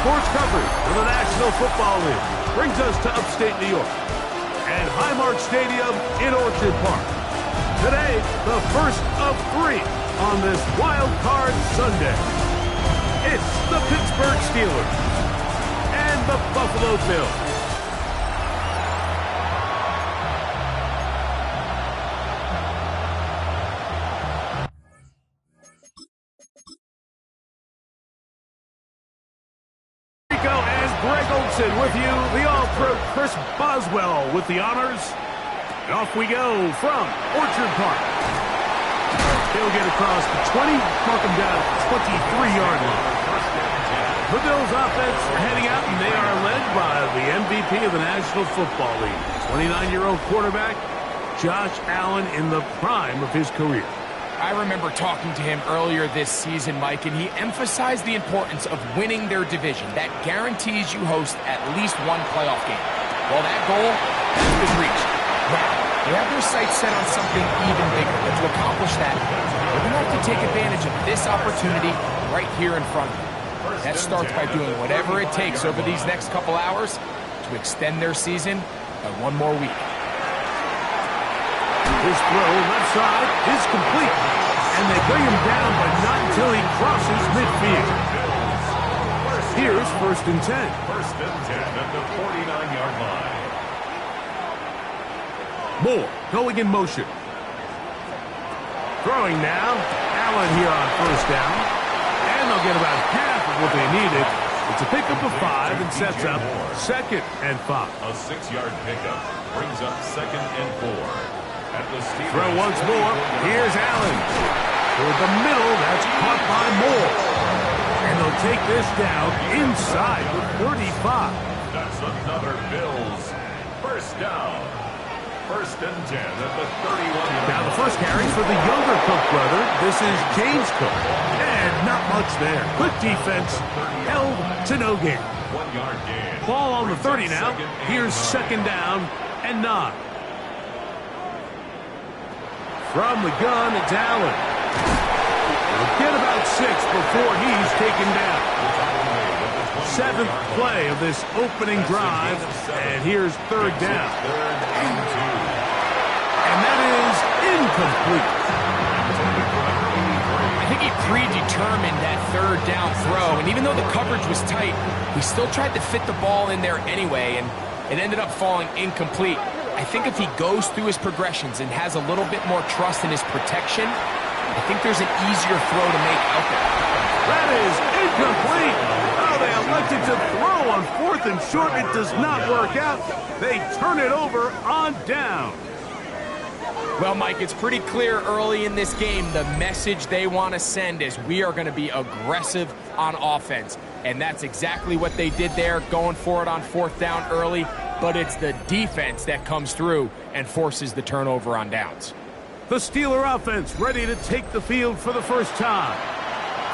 sports coverage of the National Football League brings us to upstate New York and Highmark Stadium in Orchard Park. Today, the first of 3 on this Wild Card Sunday. It's the Pittsburgh Steelers and the Buffalo Bills. With you, the All-Pro Chris Boswell with the honors. And off we go from Orchard Park. He'll get across the 20, mark him down at the 23-yard line. The Bills offense heading out, and they are led by the MVP of the National Football League, 29-year-old quarterback Josh Allen in the prime of his career. I remember talking to him earlier this season, Mike, and he emphasized the importance of winning their division. That guarantees you host at least one playoff game. Well, that goal has been reached. Now, they have their sights set on something even bigger, but to accomplish that, they're going to have to take advantage of this opportunity right here in front of them. That starts by doing whatever it takes over these next couple hours to extend their season by one more week. His throw left side is complete, and they bring him down, but not until he crosses midfield. Here's 1st and 10. 1st and 10 at the 49-yard line. Moore going in motion. Throwing now. Allen here on 1st down, and they'll get about half of what they needed. It's a pickup of 5 and sets up 2nd and 5. A 6-yard pickup brings up 2nd and 4. Throw once more. Here's Allen. Toward the middle. That's caught by Moore. And they'll take this down inside the 35. That's another Bills 1st down. 1st and 10 at the 31. Now the first carry for the younger Cook brother. This is James Cook. And not much there. Good defense. Held to no gain. 1-yard gain. Ball on the 30 now. Here's 2nd down and 9. From the gun, it's Allen. He'll get about 6 before he's taken down. 7th play of this opening drive, and here's 3rd down. And that is incomplete. I think he predetermined that 3rd down throw, and even though the coverage was tight, he still tried to fit the ball in there anyway, and it ended up falling incomplete. I think if he goes through his progressions and has a little bit more trust in his protection, I think there's an easier throw to make out there. That is incomplete. Oh, they elected to throw on 4th and short. It does not work out. They turn it over on down. Well, Mike, it's pretty clear early in this game the message they want to send is we are going to be aggressive on offense. And that's exactly what they did there, going for it on 4th down early. But it's the defense that comes through and forces the turnover on downs. The Steeler offense ready to take the field for the first time.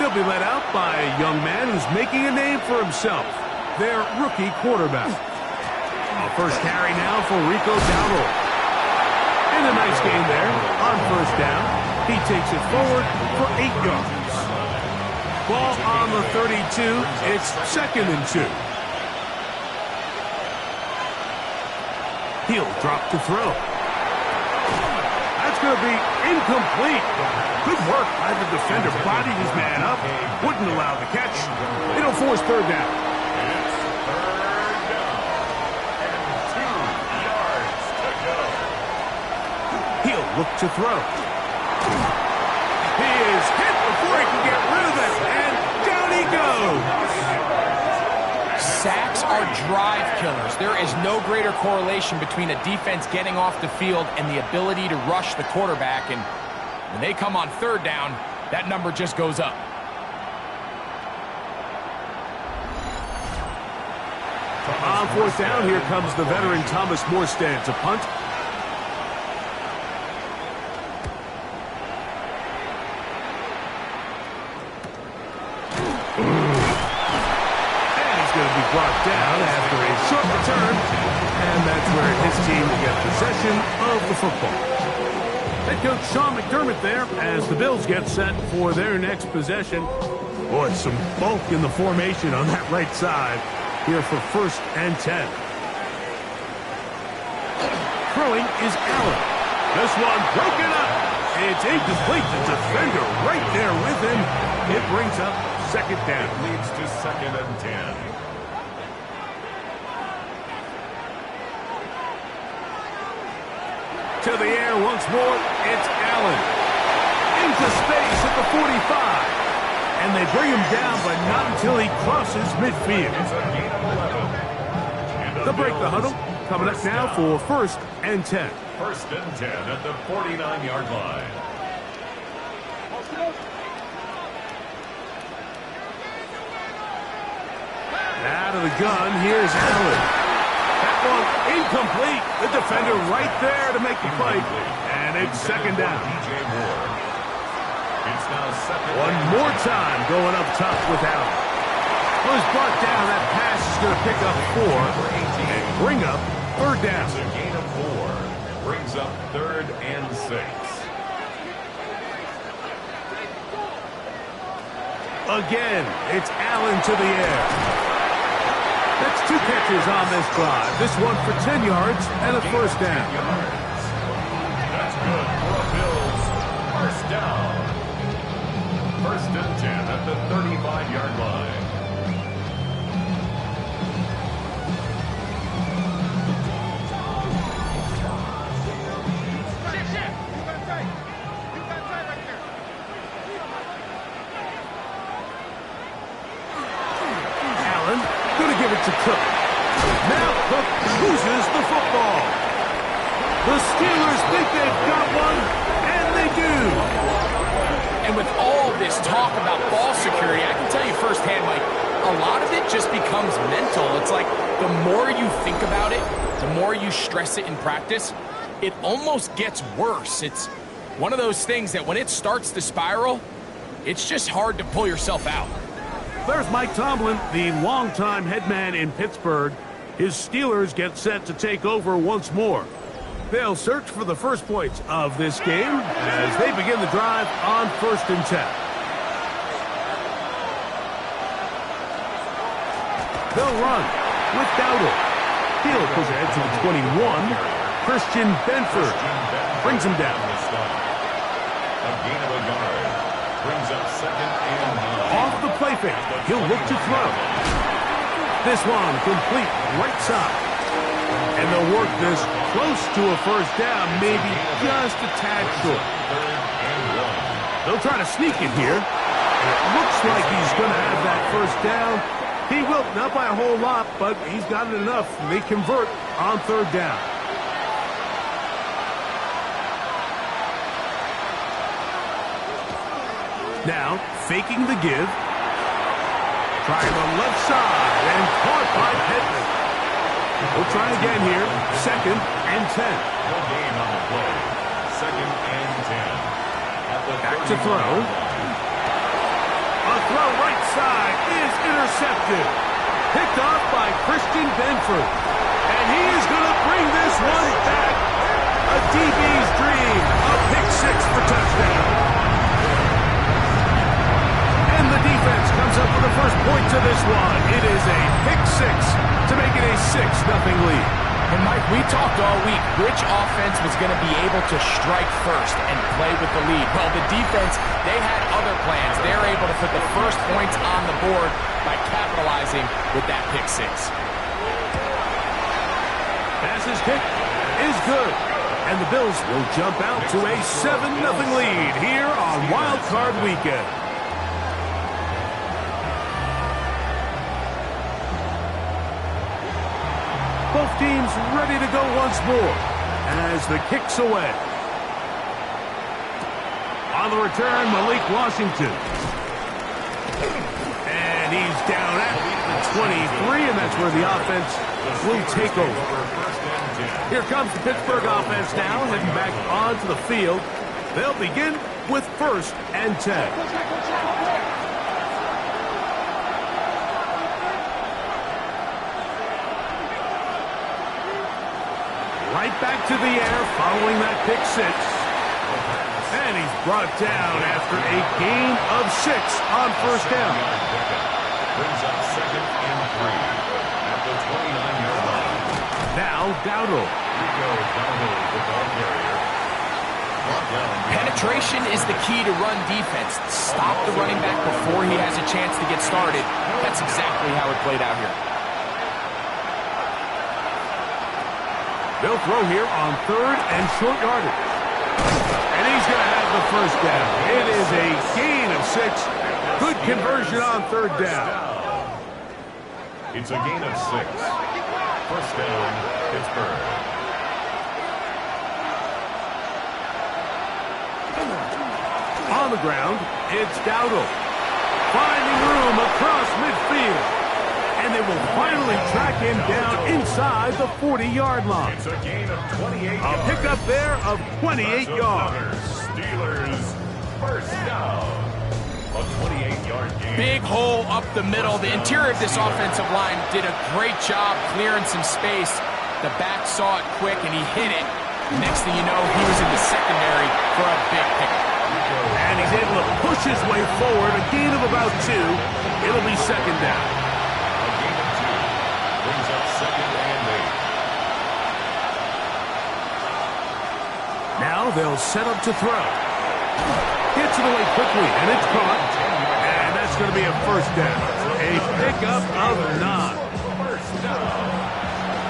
They'll be led out by a young man who's making a name for himself, their rookie quarterback. A first carry now for Rico Dowdle. And a nice game there on 1st down. He takes it forward for 8 yards. Ball on the 32. It's 2nd and 2. He'll drop to throw. That's going to be incomplete. Good work by the defender. Bodied his man up. Wouldn't allow the catch. It'll force 3rd down. It's 3rd down. And 2 yards to go. He'll look to throw. He is hit before he can get rid of it. And down he goes. Sacks are drive killers. There is no greater correlation between a defense getting off the field and the ability to rush the quarterback. And when they come on 3rd down, that number just goes up. On 4th down, here comes the veteran Thomas Morstead to punt. Brought down after a short return, and that's where his team will get possession of the football. Head coach Sean McDermott there as the Bills get set for their next possession. Boy, some bulk in the formation on that right side here for 1st and 10. Throwing is Allen. This one broken up. It's incomplete. The defender right there with him. It brings up 2nd down. It leads to 2nd and 10. To the air once more. It's Allen. Into space at the 45. And they bring him down, but not until he crosses midfield. It's a gain of 11. They'll break the huddle. Coming up now for 1st and 10. 1st and 10 at the 49-yard line. Out of the gun, here's Allen. That one incomplete. The defender right there to make the fight. And it's 2nd down. DJ Moore. It's now 2nd. One more time going up top with Allen. Was brought down. That pass is going to pick up 4 and bring up 3rd down. It's a gain of 4. Brings up 3rd and 6. Again, it's Allen to the air. That's 2 catches on this drive. This one for 10 yards and a 1st down. That's good for a Bills 1st down. 1st and 10 at the 35-yard line. To Cook. Now Cook loses the football. The Steelers think they've got one, and they do. And with all this talk about ball security, I can tell you firsthand, Mike, a lot of it just becomes mental. It's like the more you think about it, the more you stress it in practice, it almost gets worse. It's one of those things that when it starts to spiral, it's just hard to pull yourself out. There's Mike Tomlin, the longtime head man in Pittsburgh. His Steelers get set to take over once more. They'll search for the first points of this game as they begin the drive on 1st and 10. They'll run with Dowdle. Field goes ahead to the 21. Christian Benford brings him down. A gain of a yard. Brings up 2nd and 9. Off the play fake, he'll look to throw. This one complete right side. And they'll work this close to a 1st down, maybe just a tad short. They'll try to sneak it here. It looks like he's going to have that 1st down. He will, not by a whole lot, but he's got it enough. They convert on 3rd down. Now, faking the give. Trying the left side and caught by Pittman. We'll try again here. 2nd and 10. No gain on the play. 2nd and 10. Back to throw. A throw right side is intercepted. Picked off by Christian Benford. And he is going to bring this one back. A DB's dream. A pick 6 for touchdown. The defense comes up with the first point to this one. It is a pick 6 to make it a 6-0 lead. And Mike, we talked all week which offense was going to be able to strike first and play with the lead. Well, the defense, they had other plans. They're able to put the first points on the board by capitalizing with that pick 6. Passes kick is good. And the Bills will jump out to a 7-0 lead here on Wild Card Weekend. Both teams ready to go once more as the kick's away. On the return, Malik Washington. And he's down at the 23, and that's where the offense will take over. Here comes the Pittsburgh offense now, heading back onto the field. They'll begin with 1st and 10. Right back to the air following that pick 6. And he's brought down after a gain of 6 on first down. Brings up 2nd and 3 at the 29-yard line. Now Dowdle. Rico Dowdle, the ball carrier. Penetration is the key to run defense. Stop the running back before he has a chance to get started. That's exactly how it played out here. They'll throw here on 3rd and short yardage. And he's going to have the first down. It is a gain of 6. Good conversion on 3rd down. It's a gain of 6. First down, Pittsburgh. On the ground, it's Dowdle. Finding room across midfield. And they will finally track him down inside the 40-yard line. It's a gain of 28 yards. A pickup there of 28 yards. Steelers first down. A 28-yard gain. Big hole up the middle. The interior of this offensive line did a great job clearing some space. The back saw it quick, and he hit it. Next thing you know, he was in the secondary for a big pickup. And he's able to push his way forward. A gain of about 2. It'll be second down. A gain of 2. Brings up 2nd and 8. Now they'll set up to throw. Gets it away quickly, and it's caught. And that's going to be a first down. A pickup of 9. First down.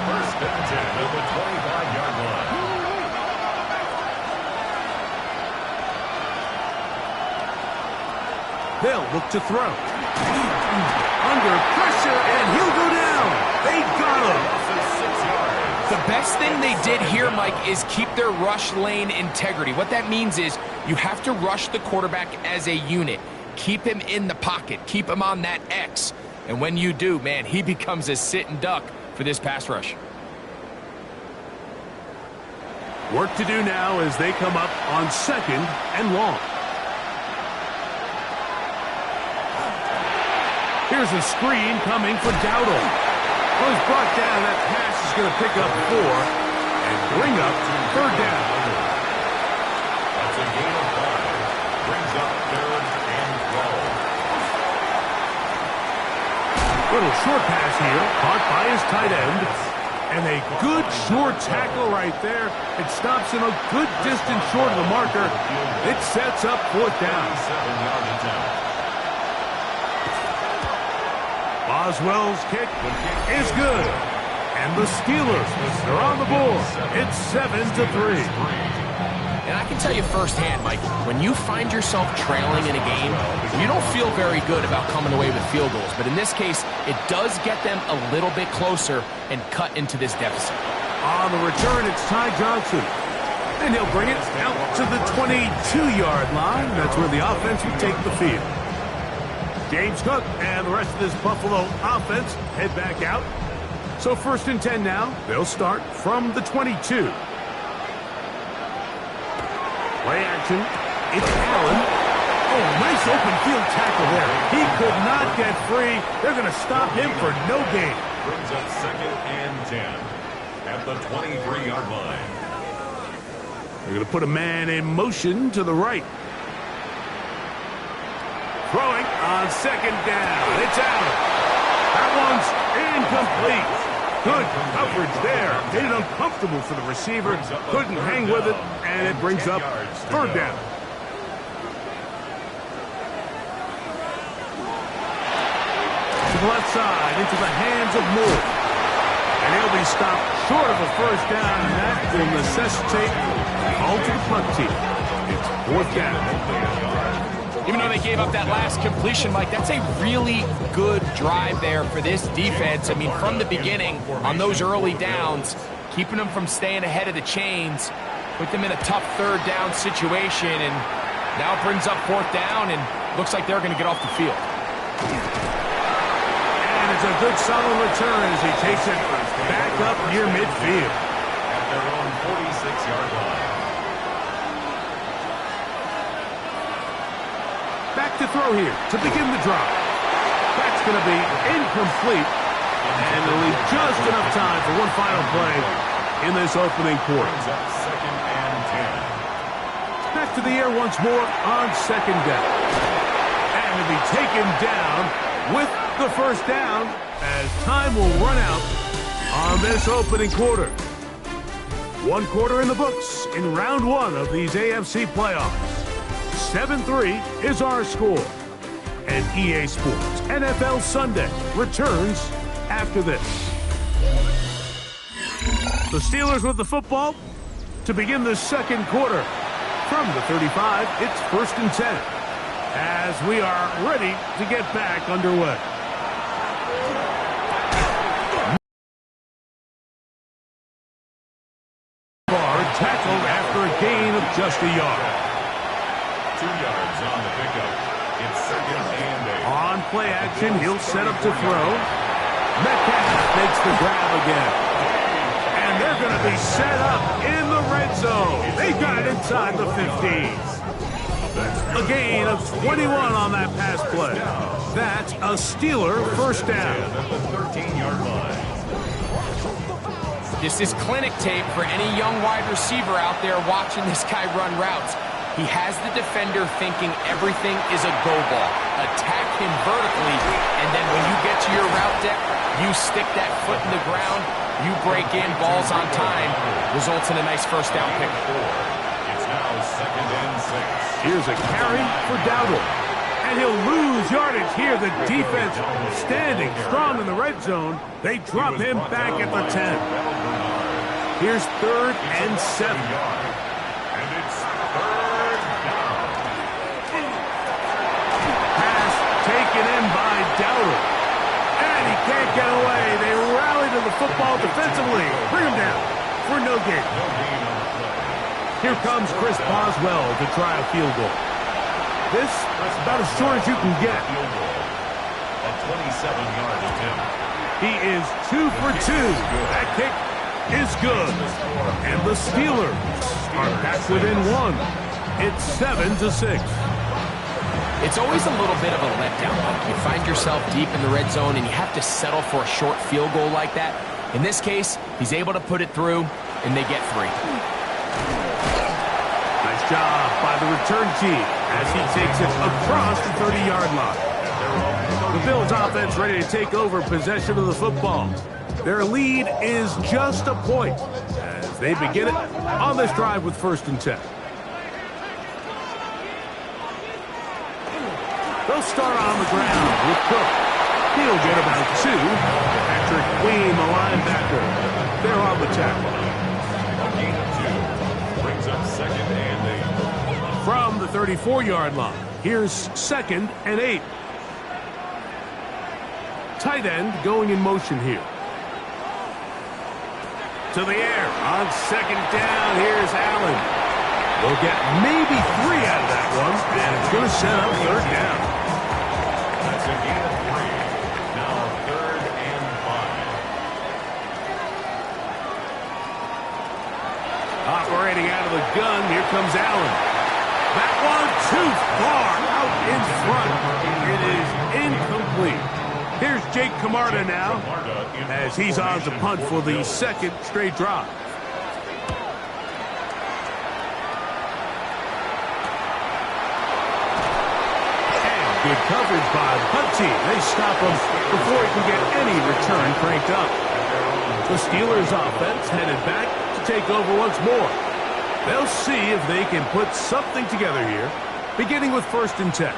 First and 10 at the 25-yard line. They'll look to throw. Under pressure, and he'll go down. They got him. The best thing they did here, Mike, is keep their rush lane integrity. What that means is you have to rush the quarterback as a unit. Keep him in the pocket. Keep him on that X. And when you do, man, he becomes a sitting duck for this pass rush. Work to do now as they come up on 2nd and long. Here's a screen coming for Dowdle. Well, he's brought down. That pass is going to pick up 4 and bring up 3rd down. That's a gain of 5. Brings up 3rd and 12. Little short pass here, caught by his tight end. And a good short tackle right there. It stops him a good distance short of the marker. It sets up 4th down. 7-yard attempt. Boswell's kick is good. And the Steelers are on the board. It's 7-3. And I can tell you firsthand, Mike, when you find yourself trailing in a game, you don't feel very good about coming away with field goals. But in this case, it does get them a little bit closer and cut into this deficit. On the return, it's Ty Johnson. And he'll bring it out to the 22-yard line. That's where the offense will take the field. James Cook and the rest of this Buffalo offense head back out. So 1st and 10 now. They'll start from the 22. Play action. It's Allen. Oh, nice open field tackle there. He could not get free. They're going to stop him for no gain. Brings up 2nd and 10 at the 23-yard line. They're going to put a man in motion to the right. Throwing on 2nd down. It's Allen. That one's incomplete. Good coverage there. Made it uncomfortable for the receiver. Couldn't hang with it, and it brings up 3rd down. To the left side, into the hands of Moore. And he'll be stopped short of a first down, and that will necessitate a call to the punt team. It's 4th down. Even though they gave up that last completion, Mike, that's a really good drive there for this defense. I mean, from the beginning, on those early downs, keeping them from staying ahead of the chains, put them in a tough 3rd down situation, and now it brings up 4th down, and looks like they're going to get off the field. And it's a good solid return as he takes it back up near midfield. At their own 46-yard line. Back to throw here to begin the drive. That's going to be incomplete. And they'll leave just enough time for one final play in this opening quarter. Brings up 2nd and 10. Back back to the air once more on second down. And to be taken down with the first down as time will run out on this opening quarter. One quarter in the books in round one of these AFC playoffs. 7-3 is our score. And EA Sports NFL Sunday returns after this. The Steelers with the football to begin the second quarter. From the 35, it's 1st and 10 as we are ready to get back underway. Tackled after a gain of just a yard. 2 yards on the pickup. It's 2nd and 8. On play action, he'll set up to throw. Metcalf makes the grab again. And they're going to be set up in the red zone. They got it inside the 15. A gain of 21 on that pass play. That's a Steeler first down. At the 13-yard line. This is clinic tape for any young wide receiver out there watching this guy run routes. He has the defender thinking everything is a go ball. Attack him vertically, and then when you get to your route deck, you stick that foot in the ground, you break in, balls on time, results in a nice first down pick. It's now 2nd and 6. Here's a carry for Dowdle. And he'll lose yardage here. The defense standing strong in the red zone. They drop him back at the 10. Here's 3rd and 7. And it's 3rd down. Pass taken in by Dowdle. And he can't get away. They rally to the football defensively. Bring him down for no gain. Here comes Chris Boswell to try a field goal. This is about as short as you can get. A 27-yard attempt. He is 2 for 2. That kick is good. And the Steelers are back within 1. It's 7-6. It's always a little bit of a letdown. You find yourself deep in the red zone and you have to settle for a short field goal like that. In this case, he's able to put it through, and they get 3. Nice job by the return team as he takes it across the 30-yard line. The Bills offense ready to take over possession of the football. Their lead is just a point as they begin it on this drive with 1st and 10. They'll start on the ground with Cook. He'll get about 2. Patrick Queen, the linebacker, they're on the tackle. A gain of 2 brings up 2nd and 8. From the 34-yard line, here's 2nd and 8. Tight end going in motion here. To the air on 2nd down. Here's Allen. We'll get maybe 3 out of that one, and it's going to set up 3rd down. That's a gain of 3. Now 3rd and 5. Operating out of the gun, here comes Allen. That one too far out in front. It is incomplete. Here's Jake Camarda now as he's on to punt for the 2nd straight drive. And good coverage by the punt team. They stop him before he can get any return cranked up. The Steelers offense headed back to take over once more. They'll see if they can put something together here, beginning with 1st and 10.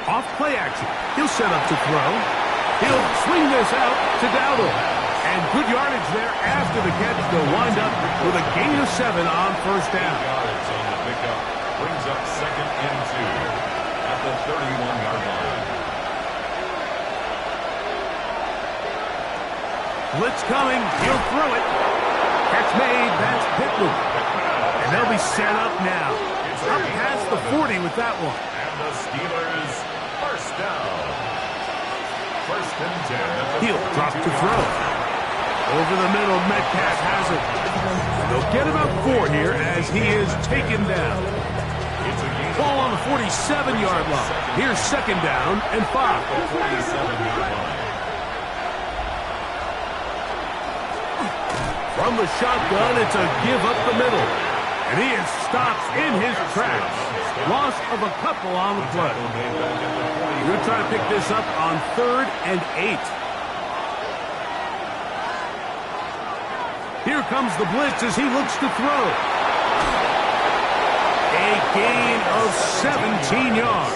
Off play action. He'll set up to throw. He'll swing this out to Dowdle. And good yardage there after the catch. They'll wind up with a gain of 7 on 1st down. Yards on the pickup brings up 2nd and 2 at the 31-yard line. Blitz coming. He'll throw it. Catch made. That's Pittman. And they'll be set up now. Up past the 40 with that one. And the Steelers first down. 1st and 10. He'll drop to throw. Over the middle, Metcalf has it. They'll get about 4 here as he is taken down. Ball on the 47-yard line. Here's 2nd down and 5. 47-yard line. From the shotgun, it's a give up the middle. And he is stopped in his tracks. Loss of a couple on the play. We're going to try to pick this up on 3rd and 8. Here comes the blitz as he looks to throw. A gain of 17 yards.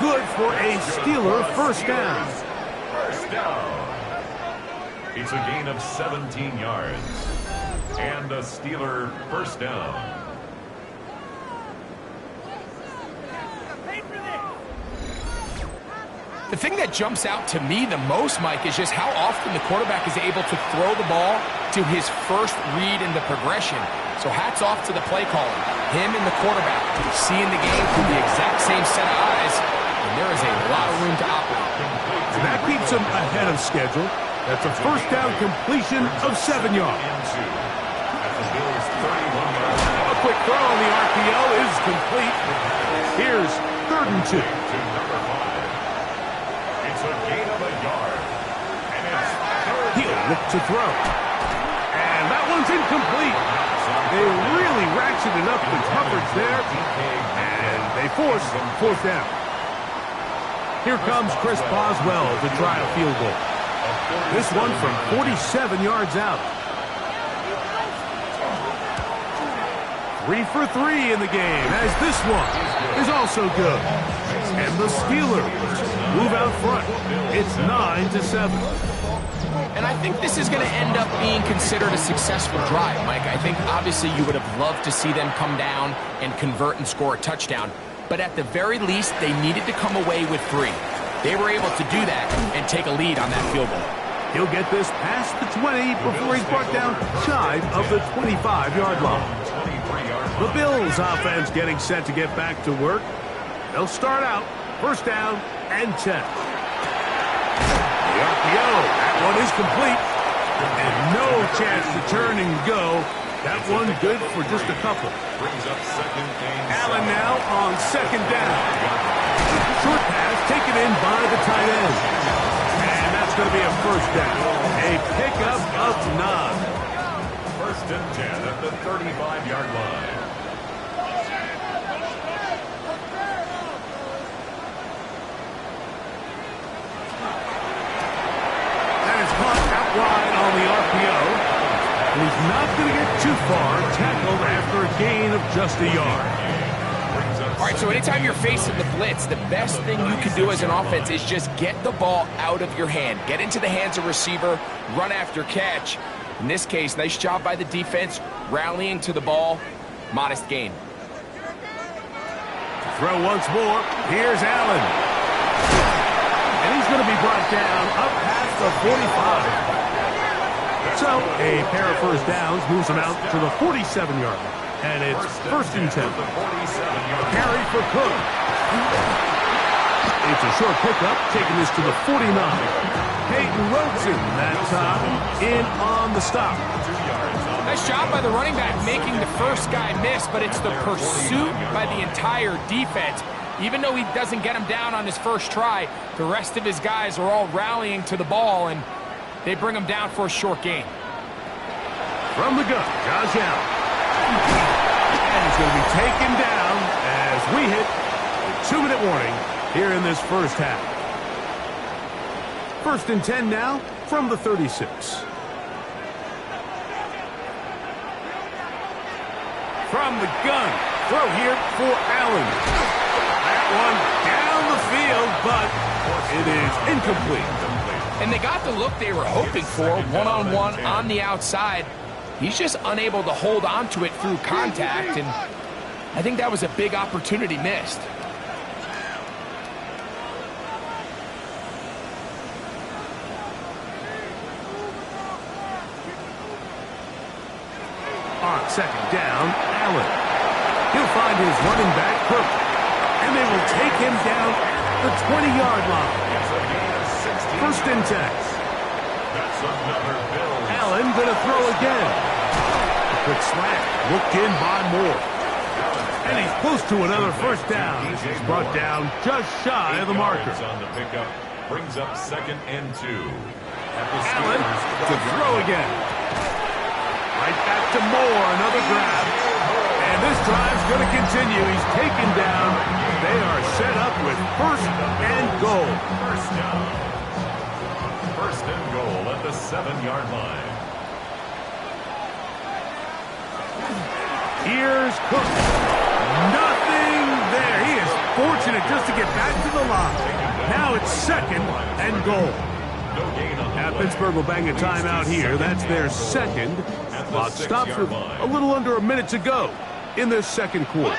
Good for a Steeler first down. First down. It's a gain of 17 yards. And a Steeler first down. The thing that jumps out to me the most, Mike, is just how often the quarterback is able to throw the ball to his first read in the progression. So hats off to the play caller. Him and the quarterback seeing the game through the exact same set of eyes, and there is a lot of room to operate. And that keeps him ahead of schedule. That's a first down completion of 7 yards. A quick throw on the RPO is complete. Here's 3rd and 2. It's a gain of a yard. And it's He'll look to throw. And that one's incomplete. They really ratcheted up the coverage there. And they force 4th down. Here comes Chris Boswell to try a field goal. This one from 47 yards out. 3 for 3 in the game, as this one is also good. And the Steelers move out front. It's 9-7. And I think this is going to end up being considered a successful drive, Mike. I think obviously you would have loved to see them come down and convert and score a touchdown. But at the very least, they needed to come away with 3. They were able to do that and take a lead on that field goal. He'll get this past the 20 before he's brought down shy of the 25-yard line. The Bills offense getting set to get back to work. They'll start out first down and 10. The RPO, that one is complete. And no chance to turn and go. That one good for just a couple. Allen now on 2nd down. Short pass taken in by the tight end. And that's going to be a first down. A pickup of 9. First and 10 at the 35-yard line. That is caught out wide on the RPO. And he's not going to get too far. Tackled after a gain of just a yard. All right, so anytime you're facing the blitz, the best thing you can do as an offense is just get the ball out of your hand. Get into the hands of receiver, run after catch. In this case, nice job by the defense, rallying to the ball. Modest gain. Throw once more. Here's Allen. And he's going to be brought down up past the 45. So a pair of first downs moves him out to the 47-yard line. And it's first and 10. Carry for Cook. It's a short pickup, taking this to the 49. Peyton Rosen that time in on the stop. Nice job by the running back making the first guy miss, but it's the pursuit by the entire defense. Even though he doesn't get him down on his first try, the rest of his guys are all rallying to the ball, and they bring him down for a short gain. From the gun, Josh Allen. And he's going to be taken down as we hit a 2-minute warning here in this first half. First and 10 now from the 36. From the gun, throw here for Allen. That one down the field, but it is incomplete. And they got the look they were hoping for, one-on-one on the outside. He's just unable to hold on to it through contact, and I think that was a big opportunity missed. On second down, Allen. He'll find his running back, Cook. And they will take him down at the 20-yard line. First and 10. Allen going to throw again. A quick slant, looked in by Moore. And he's close to another first down. He's brought down just shy of the marker. On the pickup brings up 2nd and 2. Allen to throw again. Right back to Moore, another grab. And this drive's going to continue. He's taken down. They are set up with first and goal. First down. First and goal at the 7-yard line. Here's Cook. Nothing there. He is fortunate just to get back to the line. Now it's second and goal. Pittsburgh will bang a timeout here. That's their second. Clock stops with a little under a minute to go in this second quarter.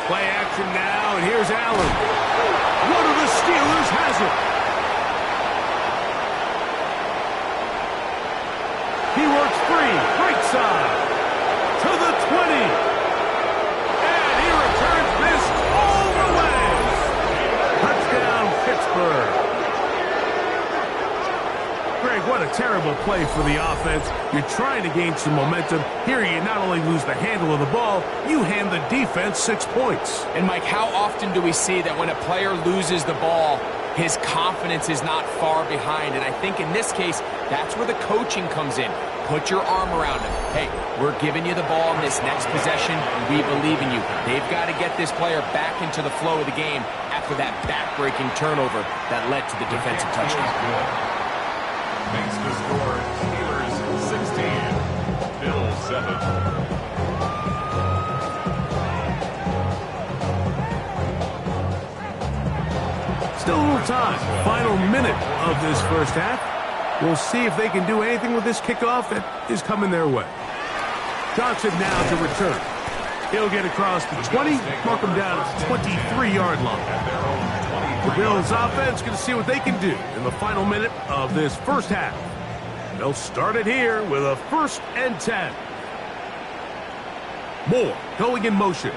Play action now, and here's Allen. One of the Steelers has it. He works free, right side, to the 20. And he returns this all the way. Touchdown, Pittsburgh. Greg, what a terrible play for the offense. You're trying to gain some momentum. Here you not only lose the handle of the ball, you hand the defense 6 points. And Mike, how often do we see that when a player loses the ball, his confidence is not far behind? And I think in this case, that's where the coaching comes in. Put your arm around him. Hey, we're giving you the ball in this next possession. We believe in you. They've got to get this player back into the flow of the game after that back-breaking turnover that led to the defensive touchdown. Makes the score Steelers 16, Bills 7. Still a little time. Final minute of this first half. We'll see if they can do anything with this kickoff that is coming their way. Johnson now to return. He'll get across the 20, mark him down at the 23-yard line. The Bills offense going to see what they can do in the final minute of this first half. They'll start it here with a 1st and 10. Moore going in motion.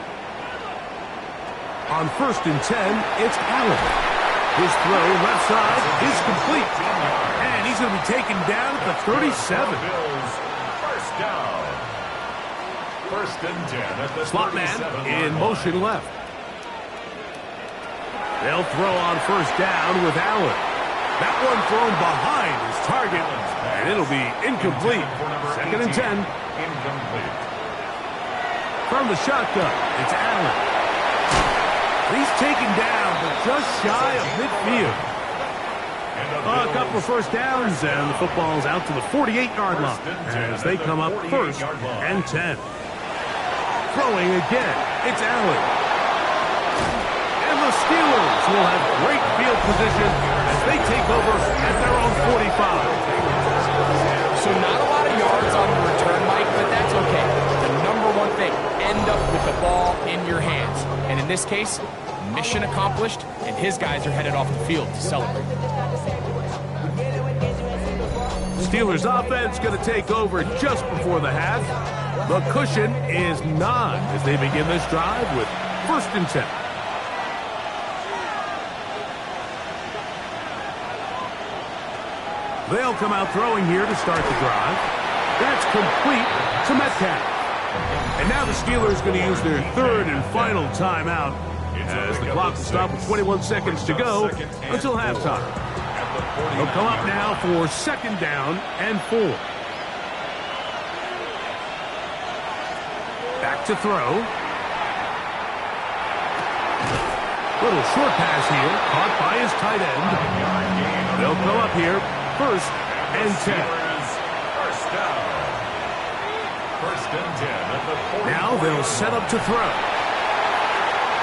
On 1st and 10, it's Allen. His throw left side is complete. And he's going to be taken down at the 37. First down. 1st and 10 at the Slot man in motion left. They'll throw on 1st down with Allen. That one thrown behind his target, and it'll be incomplete. 2nd and 10. Incomplete. From the shotgun, it's Allen. He's taken down, but just shy of midfield. A couple of first downs, and the football's out to the 48-yard line as they come up 1st and 10. Throwing again, it's Allen. And the Steelers will have great field position as they take over at their own 45. So not a lot of yards on the return, Mike, but that's okay. The number one thing, end up with the ball in your hands. And in this case, mission accomplished, and his guys are headed off the field to celebrate. Steelers offense going to take over just before the half. The cushion is 9 as they begin this drive with 1st and 10. They'll come out throwing here to start the drive. That's complete to Metcalf. And now the Steelers going to use their 3rd and final timeout as the clock will stop with 21 seconds to go until halftime. They'll come up now for 2nd down and 4. Back to throw. Little short pass here, caught by his tight end. They'll come up here, 1st and 10. First down. 1st and 10 at the 40. Now they'll set up to throw.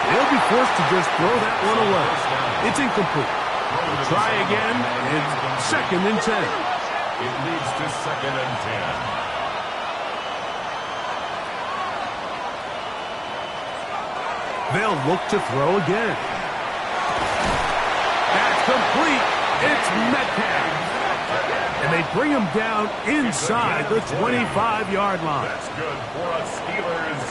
They'll be forced to just throw that one away. It's incomplete. Try again. It's 2nd and 10. It leads to 2nd and 10. They'll look to throw again. That's complete. It's Metcalf. And they bring him down inside the 25-yard line. That's good for a Steelers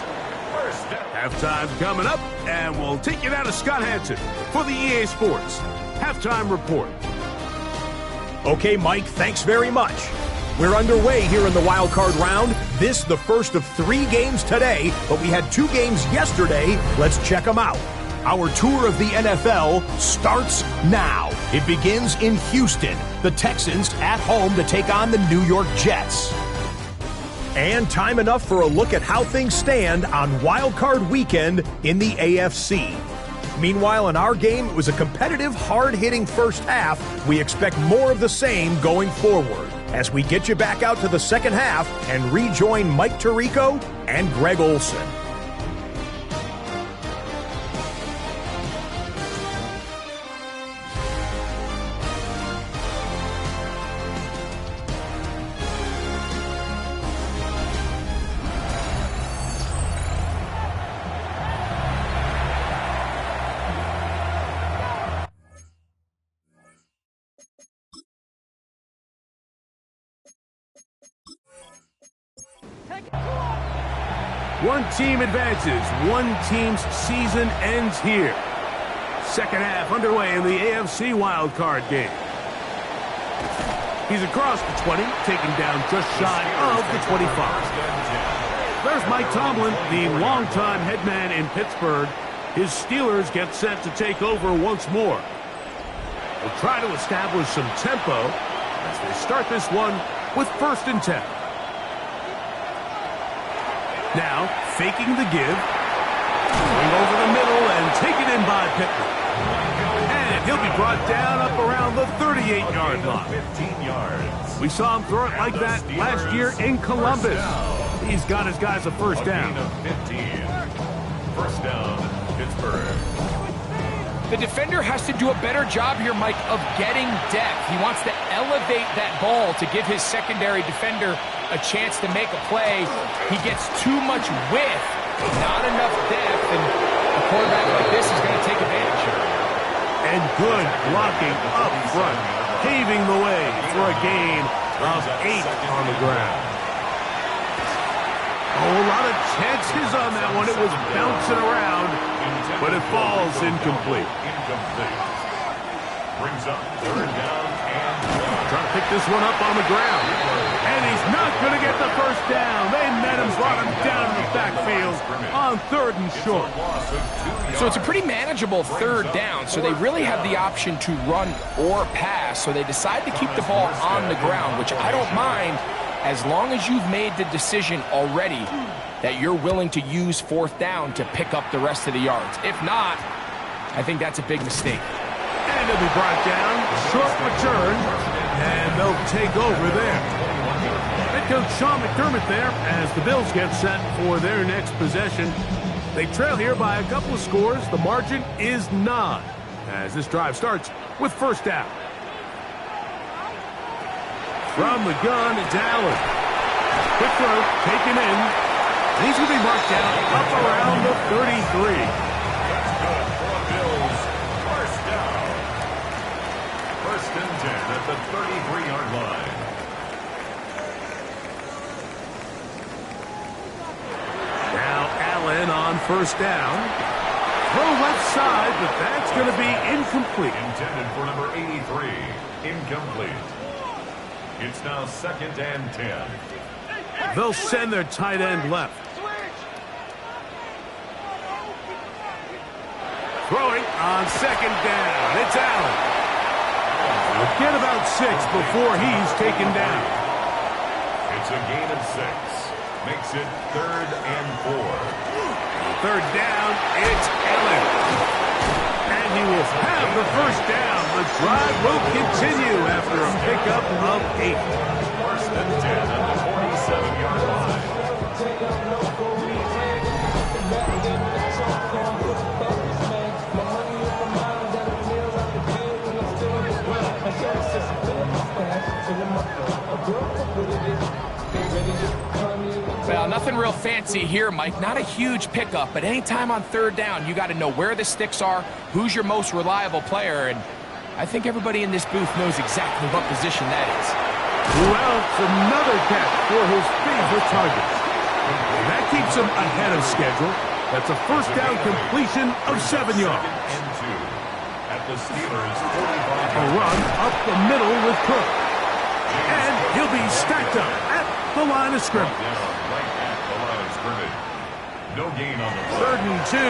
first down. Halftime's coming up, and we'll take you down to Scott Hansen for the EA Sports Halftime Report. Okay, Mike, thanks very much. We're underway here in the wild card round. This the first of 3 games today, but we had 2 games yesterday. Let's check them out. Our tour of the NFL starts now. It begins in Houston. The Texans at home to take on the New York Jets. And time enough for a look at how things stand on Wild Card Weekend in the AFC. Meanwhile, in our game, it was a competitive, hard-hitting first half. We expect more of the same going forward as we get you back out to the second half and rejoin Mike Tirico and Greg Olson. One team advances. One team's season ends here. Second half underway in the AFC wildcard game. He's across the 20, taking down just shy of the 25. There's Mike Tomlin, the longtime head man in Pittsburgh. His Steelers get set to take over once more. They'll try to establish some tempo as they start this one with 1st and 10. Now, faking the give. Going over the middle and taken in by Pittman. And he'll be brought down up around the 38-yard line. 15 yards. We saw him throw it like that last year in Columbus. He's got his guys a first down. First down, Pittsburgh. The defender has to do a better job here, Mike, of getting depth. He wants to elevate that ball to give his secondary defender a chance to make a play. He gets too much width, not enough depth, and a quarterback like this is going to take advantage of it. And good blocking up front, paving the way for a gain of 8 on the ground. Oh, a lot of chances on that one. It was bouncing around, but it falls incomplete. Brings up 3rd down and Trying to pick this one up on the ground. And he's not going to get the first down. They met him, brought him down in the backfield on 3rd and short. So it's a pretty manageable 3rd down, so they really have the option to run or pass, so they decide to keep the ball on the ground, which I don't mind as long as you've made the decision already that you're willing to use 4th down to pick up the rest of the yards. If not, I think that's a big mistake. And he'll be brought down, short return, and they'll take over there. Head coach Sean McDermott there as the Bills get set for their next possession. They trail here by a couple of scores. The margin is 9 as this drive starts with 1st down. From the gun, it's Allen. Quick throw, taken in. He's going to be marked down up around the 33. Bills. First down. 1st and 10 at the 33-yard line. Now Allen on 1st down. Throw left side, but that's going to be incomplete. Intended for number 83. Incomplete. It's now 2nd and 10. They'll send their tight end left. Throwing on 2nd down. It's Allen. We'll get about 6 before he's taken down. It's a gain of 6. Makes it 3rd and 4. 3rd down, it's Allen. And he will have the first down. The drive will continue after a pickup of 8. 1st and 10 at the 47-yard line. Well, nothing real fancy here, Mike. Not a huge pickup, but anytime on 3rd down, you got to know where the sticks are, who's your most reliable player, and I think everybody in this booth knows exactly what position that is. Well, it's another catch for his favorite target. That keeps him ahead of schedule. That's a 1st down completion of 7 yards. And 2 at the Steelers' 45. A run up the middle with Cook. And he'll be stacked up at the line of scrimmage. Right at the line of scrimmage. No gain on the play. 3rd and 2.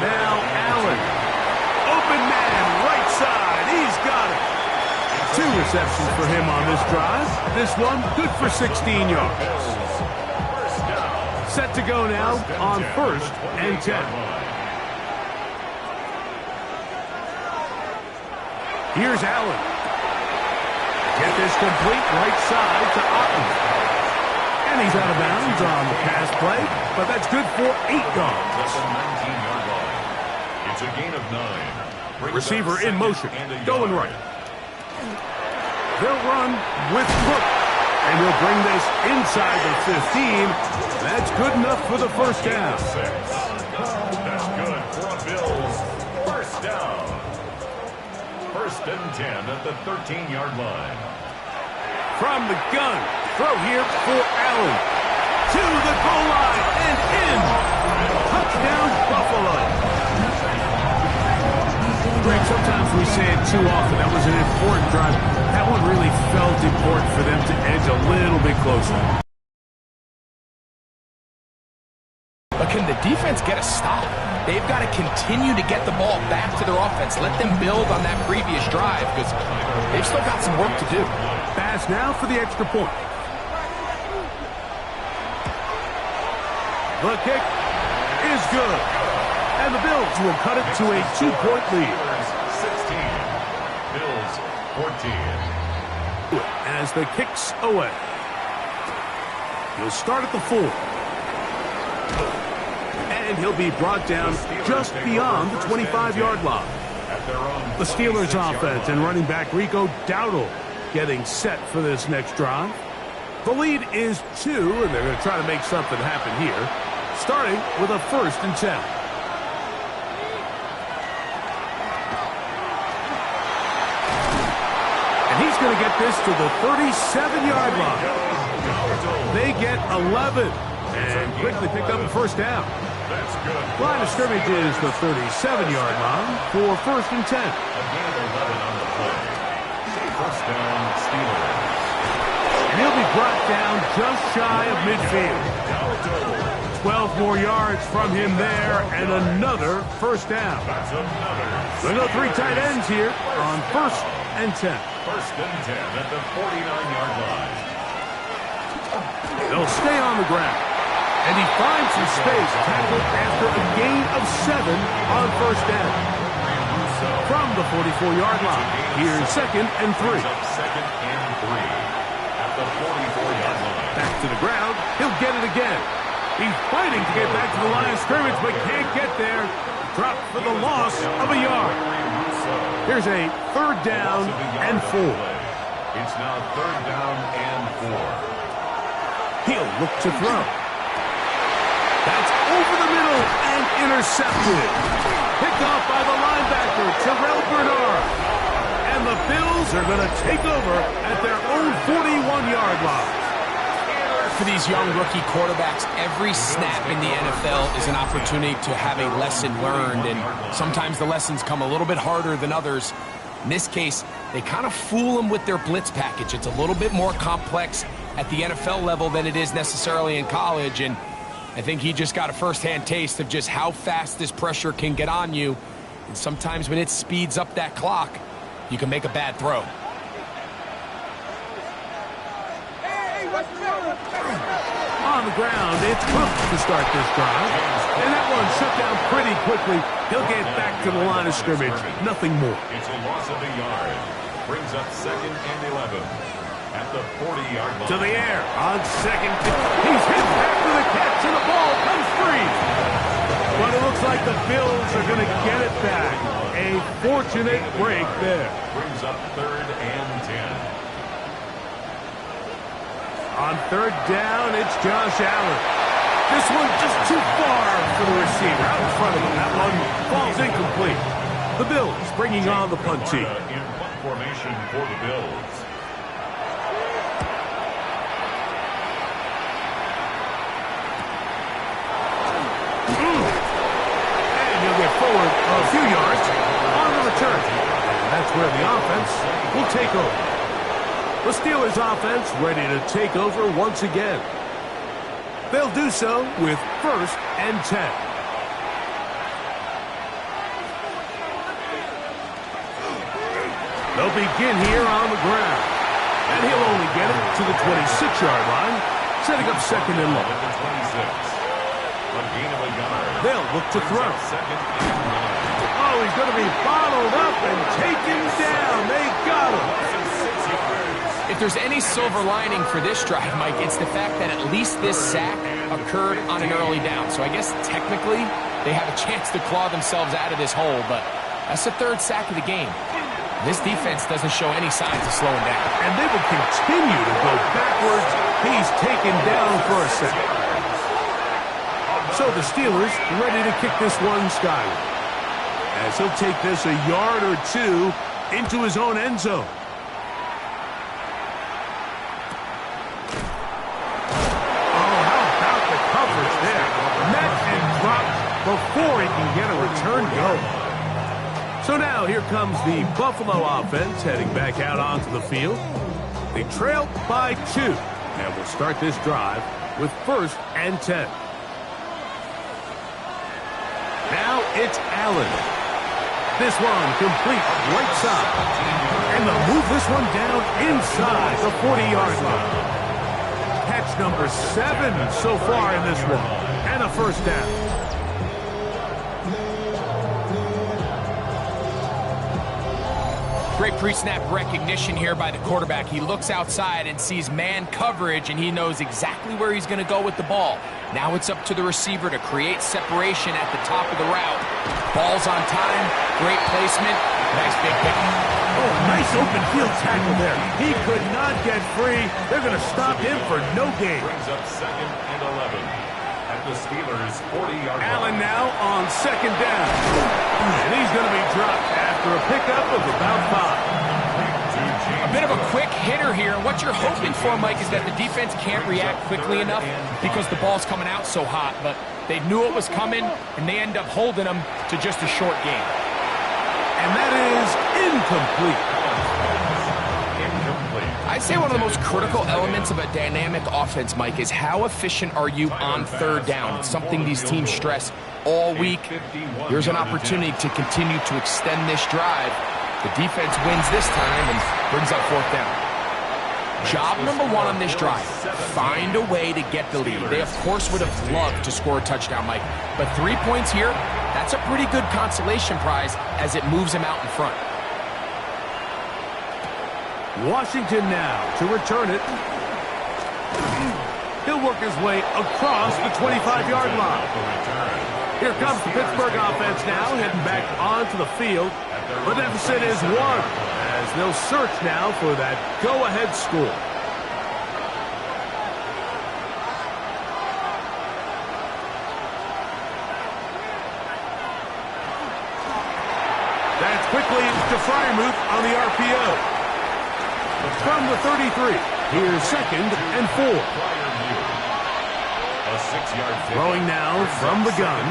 Now Allen. Open man, right side. He's got it. 2 receptions for him on this drive. This one good for 16 yards. Set to go now on 1st and 10. Here's Allen. Get this complete right side to Otten. And he's out of bounds on the pass play, but that's good for 8 yards. That's a 19-yard line. It's a gain of 9. Receiver in motion, going right. They'll run with Cook, and he'll bring this inside the 15. That's good enough for the 1st down. That's good for a Bills 1st down. 1st and 10 at the 13-yard line. From the gun, throw here for Allen. To the goal line and in. Touchdown, Buffalo. Greg, sometimes we say it too often. That was an important drive. That one really felt important for them to edge a little bit closer. But can the defense get a stop? They've got to continue to get the ball back to their offense. Let them build on that previous drive because they've still got some work to do. Pass now for the extra point. The kick is good. And the Bills will cut it to a 2-point lead. 16. Bills 14. As the kick's away. He'll start at the 4. And he'll be brought down just beyond the 25-yard line. The Steelers offense and running back Rico Dowdle getting set for this next drive. The lead is 2, and they're going to try to make something happen here, starting with a 1st and 10. And he's going to get this to the 37-yard line. They get 11 and quickly pick up a 1st down. That's good. Line of scrimmage is the 37-yard line for 1st and 10. A gain of 11 on the play. 1st down, Steelers. And he'll be brought down just shy of midfield. 12 more yards from him there and another 1st down. That's another. We'll go 3 tight ends here on 1st and 10. 1st and 10 at the 49-yard line. They'll stay on the ground. And he finds some space tackled after a gain of 7 on 1st down. From the 44-yard line, here's 2nd and 3. 2nd and 3 at the 44-yard line. Back to the ground, he'll get it again. He's fighting to get back to the line of scrimmage, but can't get there. Dropped for the loss of a yard. Here's a 3rd down and 4. It's now 3rd down and 4. He'll look to throw. That's over the middle and intercepted. Picked off by the linebacker, Terrell Bernard. And the Bills are going to take over at their own 41-yard line. For these young rookie quarterbacks, every snap in the NFL is an opportunity to have a lesson learned, and sometimes the lessons come a little bit harder than others. In this case, they kind of fool them with their blitz package. It's a little bit more complex at the NFL level than it is necessarily in college, and I think he just got a first-hand taste of just how fast this pressure can get on you, and sometimes when it speeds up that clock, you can make a bad throw. On the ground, it's Cook to start this drive. And that one shut down pretty quickly. He'll get back to the line of scrimmage. Nothing more. It's a loss of a yard. Brings up 2nd and 11 at the 40-yard line. To the air on 2nd. He's hit back to the catch, and the ball comes free. But it looks like the Bills are going to get it back. A fortunate break there. Brings up 3rd and 10. On 3rd down, it's Josh Allen. This one just too far for the receiver out in front of him. That one falls incomplete. The Bills bringing on the punt team. In punt formation for the Bills. And he'll get forward a few yards on the return. And that's where the offense will take over. The Steelers offense ready to take over once again. They'll do so with 1st and 10. They'll begin here on the ground. And he'll only get it to the 26-yard line, setting up 2nd and long. They'll look to throw. Oh, he's going to be bottled up and taken down. They got him. If there's any silver lining for this drive, Mike, it's the fact that at least this sack occurred on an early down. So I guess technically they have a chance to claw themselves out of this hole, but that's the 3rd sack of the game. This defense doesn't show any signs of slowing down. And they will continue to go backwards. He's taken down for a sack. So the Steelers ready to kick this one skyward, as he'll take this a yard or 2 into his own end zone. Before he can get a return go. So now here comes the Buffalo offense heading back out onto the field. They trail by 2 and will start this drive with 1st and 10. Now it's Allen. This one complete right side. And they'll move this one down inside the 40-yard line. Catch number 7 so far in this one. And a 1st down. Great pre-snap recognition here by the quarterback. He looks outside and sees man coverage, and he knows exactly where he's going to go with the ball. Now it's up to the receiver to create separation at the top of the route. Ball's on time, great placement, nice big pick. Oh, nice open field tackle there. He could not get free. They're going to stop him for no gain. Brings up 2nd and 11 at the Steelers' 40-yard line. Allen now on 2nd down. And he's going to be dropped after a pickup of about 5. A bit of a quick hitter here. What you're hoping for, Mike, is that the defense can't react quickly enough because the ball's coming out so hot. But they knew it was coming, and they end up holding them to just a short game. And that is incomplete. I'd say one of the most critical elements of a dynamic offense, Mike, is how efficient are you on 3rd down. It's something these teams stress all week. Here's an opportunity to continue to extend this drive. The defense wins this time and brings up 4th down. Job number 1 on this drive, find a way to get the lead. They, of course, would have loved to score a touchdown, Mike. But 3 points here, that's a pretty good consolation prize as it moves them out in front. Washington now to return it. He'll work his way across the 25-yard line. Here comes the Pittsburgh offense now, heading back onto the field. The deficit is 1, as they'll search now for that go-ahead score. That's quickly to Freiermuth on the RPO. From the 33, here's 2nd and 4. A 6-yard pick. Throwing now from the gun.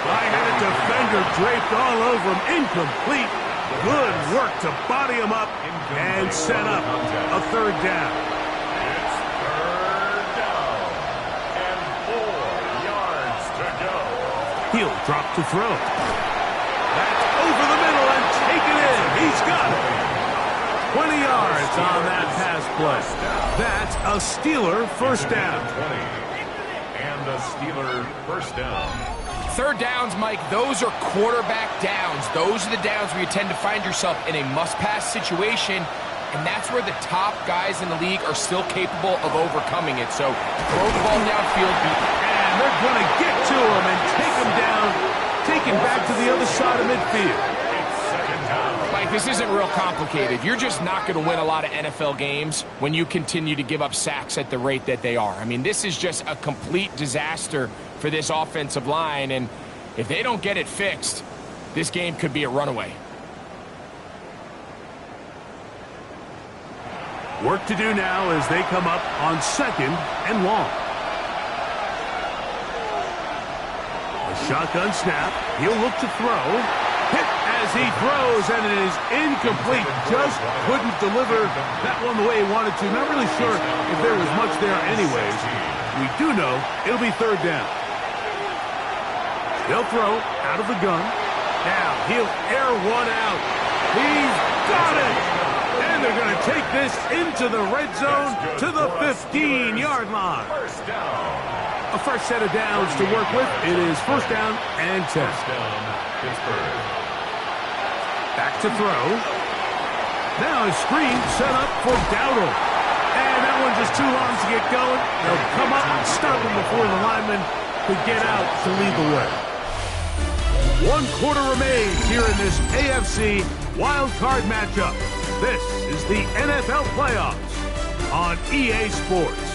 I had a defender draped all over him. Incomplete. Good work to body him up and set up a 3rd down. It's 3rd down and 4 yards to go. He'll drop to throw. That's over the middle and taken in. He's got it. 20 yards on that pass play. That's a Steeler 1st down. 20. And a Steeler 1st down. 3rd downs, Mike, those are quarterback downs. Those are the downs where you tend to find yourself in a must-pass situation, and that's where the top guys in the league are still capable of overcoming it. So throw the ball downfield. And they're going to get to him and take him down, take him back to the other side of midfield. Mike, this isn't real complicated. You're just not going to win a lot of NFL games when you continue to give up sacks at the rate that they are. I mean, this is just a complete disaster for this offensive line, and if they don't get it fixed, this game could be a runaway. Work to do now as they come up on 2nd and long. A shotgun snap. He'll look to throw. Hit as he throws, and it is incomplete. Just couldn't deliver that one the way he wanted to. Not really sure if there was much there anyways. we do know it'll be third down. They'll throw out of the gun. Now he'll air one out. He's got it! And they're going to take this into the red zone to the 15-yard line. First down. A fresh set of downs to work with. It is first down and 10. First down, Pittsburgh. Back to throw. Now a screen set up for Dowdle. And that one just too long to get going. They'll come up and stop him before the lineman could get out to lead the way. 1 quarter remains here in this AFC wild card matchup. This is the NFL playoffs on EA Sports.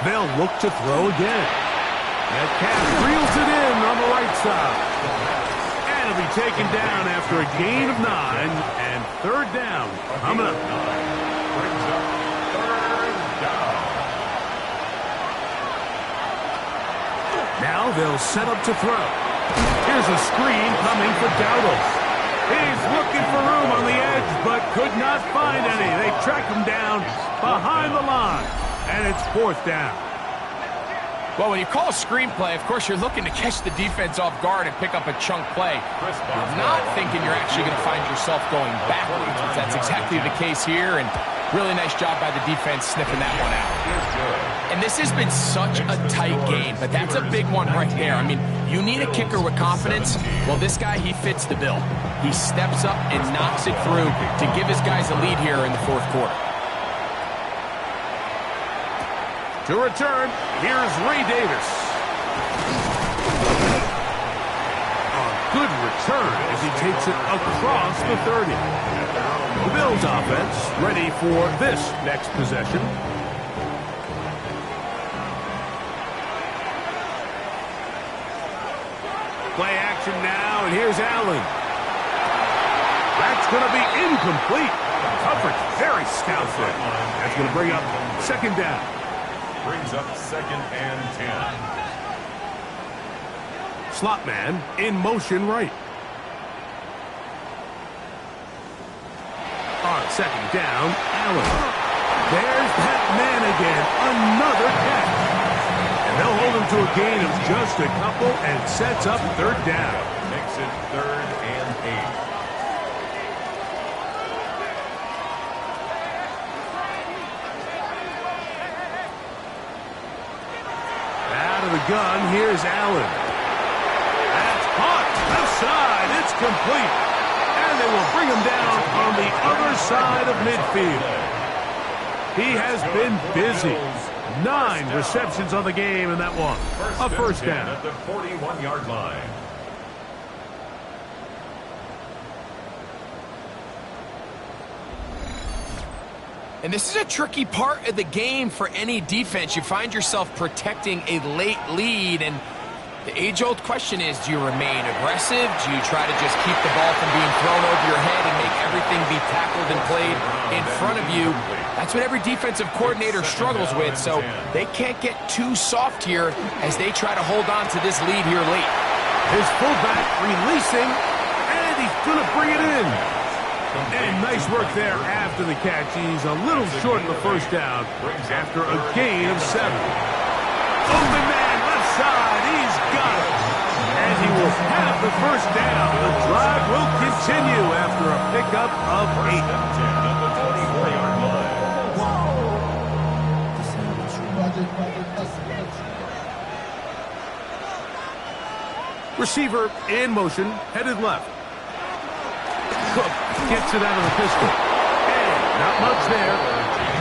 They'll look to throw again. Metcalf reels it in on the right side. And it'll be taken down after a gain of 9 and third down coming up. Brings up third down. Now they'll set up to throw. Here's a screen coming for Dowdle. He's looking for room on the edge, but could not find any. They track him down behind the line. And it's fourth down. Well, when you call a screenplay, of course, you're looking to catch the defense off guard and pick up a chunk play. You're not thinking you're actually going to find yourself going backwards. That's exactly the case here, and really nice job by the defense sniffing that one out. And this has been such a tight game, but that's a big one right there. I mean, you need a kicker with confidence. Well, this guy, he fits the bill. He steps up and knocks it through to give his guys a lead here in the fourth quarter. To return, here's Ray Davis. A good return as he takes it across the 30. The Bills offense ready for this next possession. Play action now, and here's Allen. That's going to be incomplete. Coverage very stout there. That's going to bring up second down. Brings up second and 10. Slot man in motion right. On second down, Allen. There's that man again. Another catch. And they'll hold him to a gain of just a couple and sets up third down. Makes it third and 8. The gun, here's Allen. That's caught, left side, it's complete. And they will bring him down on the other side of midfield. He has been busy. 9 receptions on the game in that one. A first down. At the 41-yard line. And this is a tricky part of the game for any defense. You find yourself protecting a late lead, and the age-old question is, do you remain aggressive? Do you try to just keep the ball from being thrown over your head and make everything be tackled and played in front of you? That's what every defensive coordinator struggles with, so they can't get too soft here as they try to hold on to this lead here late. His fullback releasing, and he's going to bring it in. And nice work there after the catch. He's a little short in the first down after a gain of 7. Open man, left side, he's got it. And he will have the first down. The drive will continue after a pickup of 8. At the 24-yard line. Receiver in motion, headed left. Cook gets it out of the pistol. And not much there.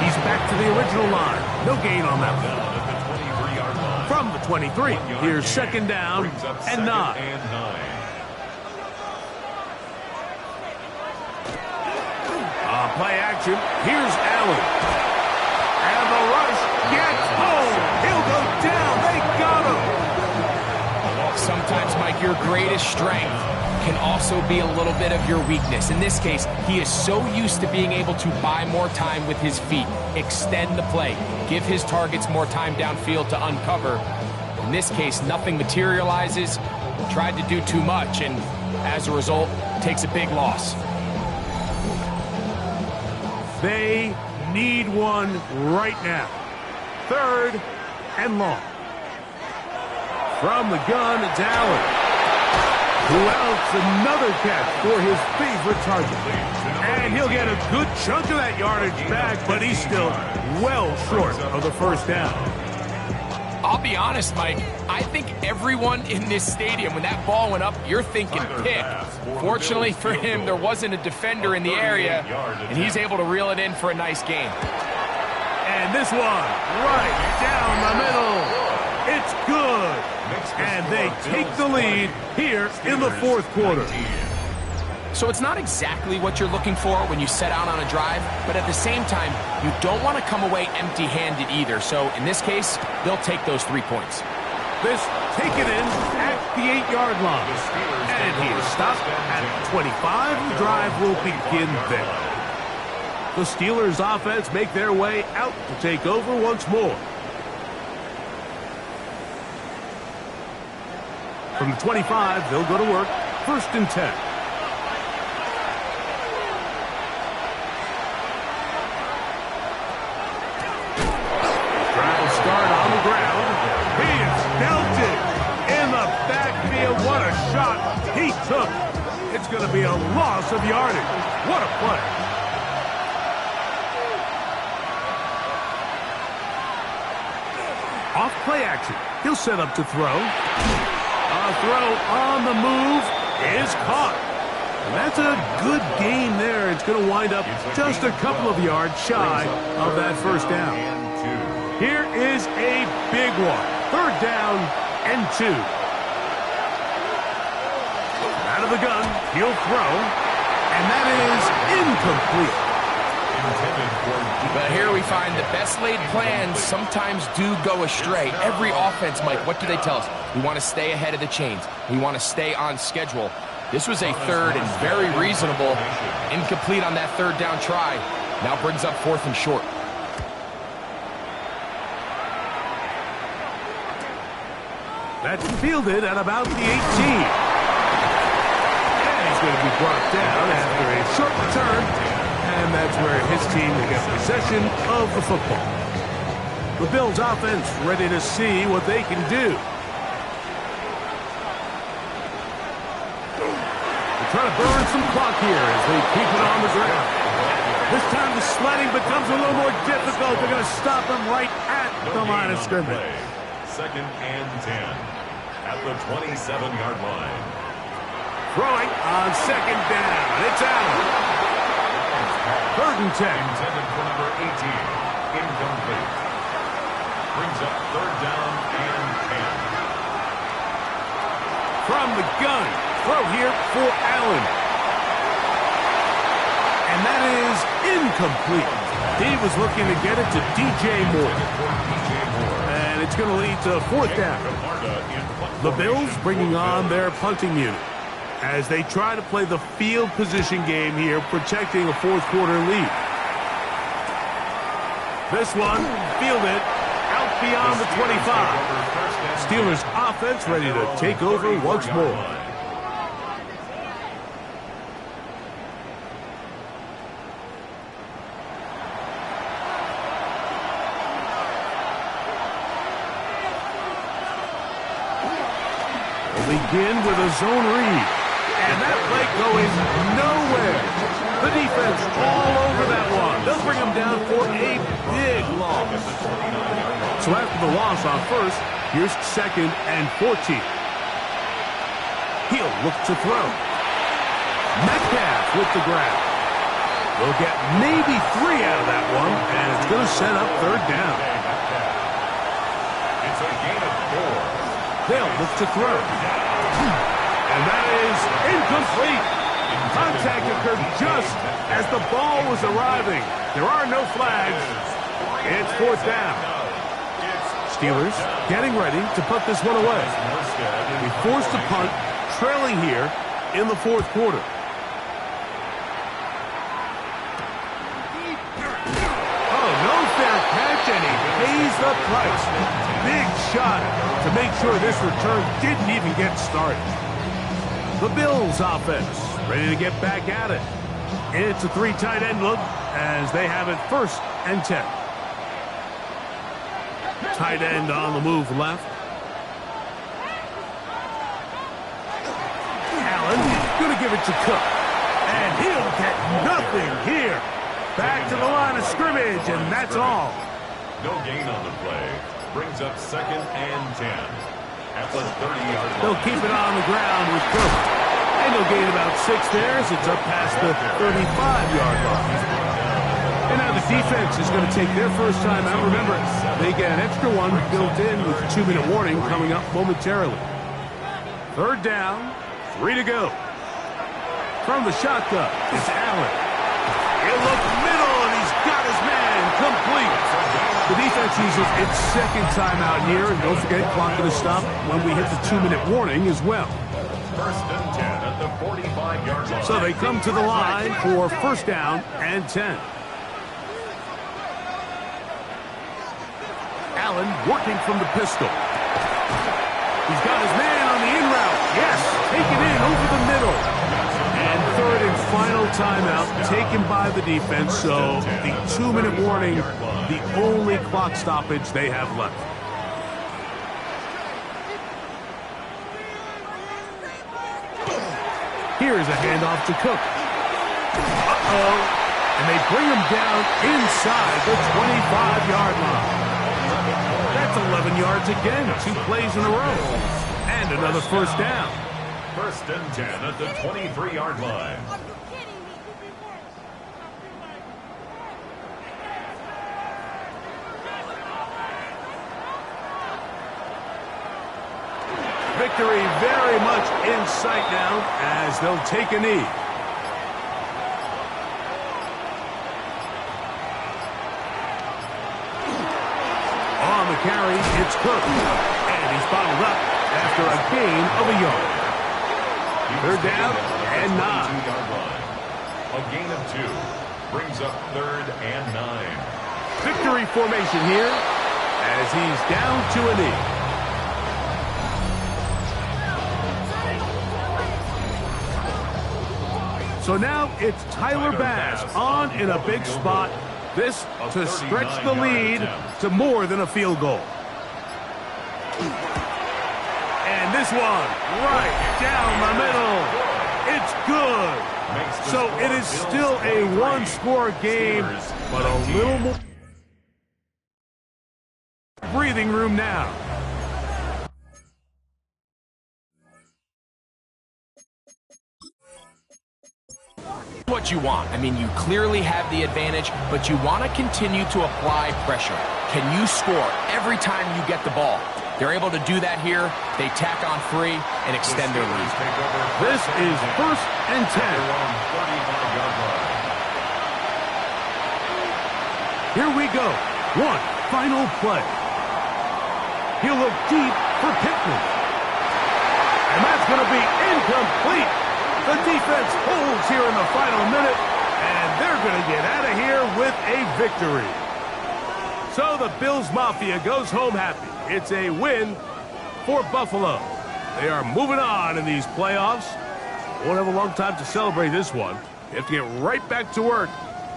He's back to the original line. No gain on that one. From the 23, here's second down and 9. Play action. Here's Allen. And the rush gets home. He'll go down. They got him. Sometimes, Mike, your greatest strength can also be a little bit of your weakness. In this case, he is so used to being able to buy more time with his feet, extend the play, give his targets more time downfield to uncover. In this case, nothing materializes, tried to do too much, and as a result, takes a big loss. They need one right now. 3rd and long. From the gun, it's Allen. Who else? Another catch for his favorite target. And he'll get a good chunk of that yardage back, but he's still well short of the first down. I'll be honest, Mike, I think everyone in this stadium, when that ball went up, you're thinking pick. Fortunately for him, there wasn't a defender in the area, and he's able to reel it in for a nice gain. And this one, right down the middle. It's good. And they take the lead here in the 4th quarter. So it's not exactly what you're looking for when you set out on a drive, but at the same time, you don't want to come away empty-handed either. So in this case, they'll take those 3 points. This taken in at the 8-yard line. And he is stopped at 25. The drive will begin there. The Steelers offense make their way out to take over once more. From the 25, they'll go to work. 1st and 10. Drive start on the ground. He is belted in the backfield. What a shot he took. It's going to be a loss of yardage. What a play. Off play action. He'll set up to throw. A throw on the move is caught. And that's a good gain there. It's going to wind up just a couple of yards shy of that first down. Here is a big one. 3rd down and 2. Out of the gun, he'll throw. And that is incomplete. But here we find the best laid plans sometimes do go astray. Every offense, Mike, what do they tell us? We want to stay ahead of the chains. We want to stay on schedule. This was a 3rd and very reasonable. Incomplete on that 3rd down try. Now brings up 4th and short. That's fielded at about the 18. And he's going to be brought down after a short return. And that's where his team will get possession of the football. The Bills offense ready to see what they can do. They're trying to burn some clock here as they keep it on the ground. This time the sledding becomes a little more difficult. They're going to stop him right at the line of scrimmage. 2nd and 10 at the 27-yard line. Throwing on 2nd down. It's out. 3rd and 10. Intended for number 18. Incomplete. Brings up 3rd down and 10. From the gun. Throw here for Allen. And that is incomplete. He was looking to get it to DJ Moore. And it's going to lead to 4th down. The Bills bringing on their punting unit as they try to play the field position game here, protecting a 4th quarter lead. This one fielded out beyond the 25. Steelers offense ready to take over once more. We'll begin with a zone read. And that play going nowhere. The defense all over that one. They'll bring him down for a big loss. So after the loss on 1st, here's 2nd and 14. He'll look to throw. Metcalf with the grab. They'll get maybe 3 out of that one, and it's going to set up 3rd down. It's a gain of 4. They'll look to throw. And that is incomplete. Contact occurred just as the ball was arriving. There are no flags. It's 4th down. Steelers getting ready to put this one away. We forced a punt, trailing here in the fourth quarter. Oh, no fair catch, and he pays the price. Big shot to make sure this return didn't even get started. The Bills offense ready to get back at it. It's a 3 tight end look as they have it 1st and 10. Tight end on the move left. Allen going to give it to Cook. And he'll get nothing here. Back to the line of scrimmage, and that's all. No gain on the play. Brings up 2nd and 10. At the 30-yard line. They'll keep it on the ground with Cook. And they'll gain about 6 there as it's up past the 35-yard line. And now the defense is going to take their first time out. Remember, they get an extra one built in with a 2-minute warning coming up momentarily. 3rd down, 3 to go. From the shotgun, it's Allen. He'll look middle, and he's got his man complete. The defense uses its 2nd timeout here, and don't forget, clock going to stop when we hit the 2-minute warning as well. 1st and 10 at the 45-yard line. So they come to the line for 1st down and 10. Allen working from the pistol. He's got his man on the in route. Yes, taken in over the middle. And 3rd and final timeout taken by the defense. So the 2-minute warning, the only clock stoppage they have left. Here's a handoff to Cook. Uh-oh. And they bring him down inside the 25-yard line. That's 11 yards again. 2 plays in a row. And another 1st down. 1st and 10 at the 23-yard line. Victory very much in sight now as they'll take a knee. On the carry, it's Cook. And he's bottled up after a gain of a yard. 3rd down and 9. A gain of 2. Brings up 3rd and 9. Victory formation here as he's down to a knee. So now it's Tyler Bass on in a big spot. This to stretch the lead to more than a field goal. And this one right down the middle. It's good. So it is still a 1-score game, but a little more breathing room now. What you want. I mean, you clearly have the advantage, but you want to continue to apply pressure. Can you score every time you get the ball? They're able to do that here. They tack on 3 and extend their lead. This is 1st and 10. Here we go. 1 final play. He'll look deep for Pittman. And that's going to be incomplete. The defense holds here in the final minute, and they're going to get out of here with a victory. So the Bills Mafia goes home happy. It's a win for Buffalo. They are moving on in these playoffs. Won't have a long time to celebrate this one. You have to get right back to work